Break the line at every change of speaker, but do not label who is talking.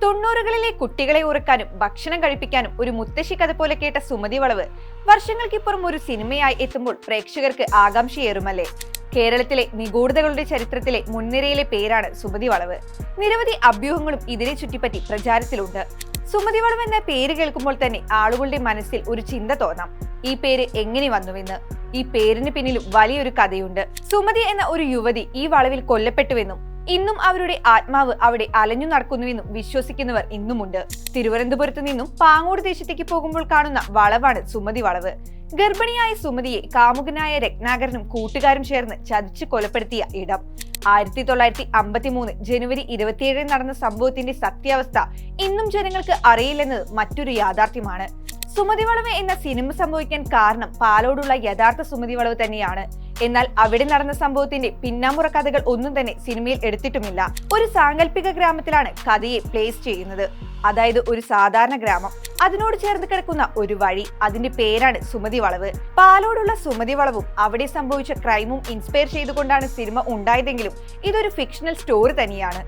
90കളിലെ കുട്ടികളെ ഉറക്കാനും ഭക്ഷണം കഴിപ്പിക്കാനും ഒരു മുത്തശ്ശി കഥ പോലെ കേട്ട സുമതി വളവ് വർഷങ്ങൾക്കിപ്പുറം ഒരു സിനിമയായി എത്തുമ്പോൾ പ്രേക്ഷകർക്ക് ആകാംക്ഷയേറുമല്ലേ. കേരളത്തിലെ നിഗൂഢതകളുടെ ചരിത്രത്തിലെ മുൻനിരയിലെ പേരാണ് സുമതി വളവ്. നിരവധി അഭ്യൂഹങ്ങളും ഇതിനെ ചുറ്റിപ്പറ്റി പ്രചാരത്തിലുണ്ട്. സുമതി വളവ് എന്ന പേര് കേൾക്കുമ്പോൾ തന്നെ ആളുകളുടെ മനസ്സിൽ ഒരു ചിന്ത തോന്നാം, ഈ പേര് എങ്ങനെ വന്നുവെന്ന്. ഈ പേരിന് പിന്നിലും വലിയൊരു കഥയുണ്ട്. സുമതി എന്ന ഒരു യുവതി ഈ വളവിൽ കൊല്ലപ്പെട്ടുവെന്നും ഇന്നും അവരുടെ ആത്മാവ് അവിടെ അലഞ്ഞു നടക്കുന്നുവെന്നും വിശ്വസിക്കുന്നവർ ഇന്നുമുണ്ട്. തിരുവനന്തപുരത്ത് നിന്നും പാങ്ങോട് ദേശത്തേക്ക് പോകുമ്പോൾ കാണുന്ന വളവാണ് സുമതി വളവ്. ഗർഭിണിയായ സുമതിയെ കാമുകനായ രത്നാകരനും കൂട്ടുകാരും ചേർന്ന് ചതിച്ചു കൊലപ്പെടുത്തിയ ഇടം. 1953 ജനുവരി 27 നടന്ന സംഭവത്തിന്റെ സത്യാവസ്ഥ ഇന്നും ജനങ്ങൾക്ക് അറിയില്ലെന്നത് മറ്റൊരു യാഥാർത്ഥ്യമാണ്. സുമതി വളവ് എന്ന സിനിമ സംഭവിക്കാൻ കാരണം പാലോടുള്ള യഥാർത്ഥ സുമതി വളവ് തന്നെയാണ്. എന്നാൽ അവിടെ നടന്ന സംഭവത്തിന്റെ പിന്നാമ്പുറ കഥകൾ ഒന്നും തന്നെ സിനിമയിൽ എടുത്തിട്ടുമില്ല. ഒരു സാങ്കല്പിക ഗ്രാമത്തിലാണ് കഥയെ പ്ലേസ് ചെയ്യുന്നത്. അതായത് ഒരു സാധാരണ ഗ്രാമം, അതിനോട് ചേർന്ന് കിടക്കുന്ന ഒരു വഴി, അതിന്റെ പേരാണ് സുമതി വളവ്. പാലോടുള്ള സുമതി വളവും അവിടെ സംഭവിച്ച ക്രൈമും ഇൻസ്പയർ ചെയ്തുകൊണ്ടാണ് സിനിമ ഉണ്ടായതെങ്കിലും ഇതൊരു ഫിക്ഷണൽ സ്റ്റോറി തന്നെയാണ്.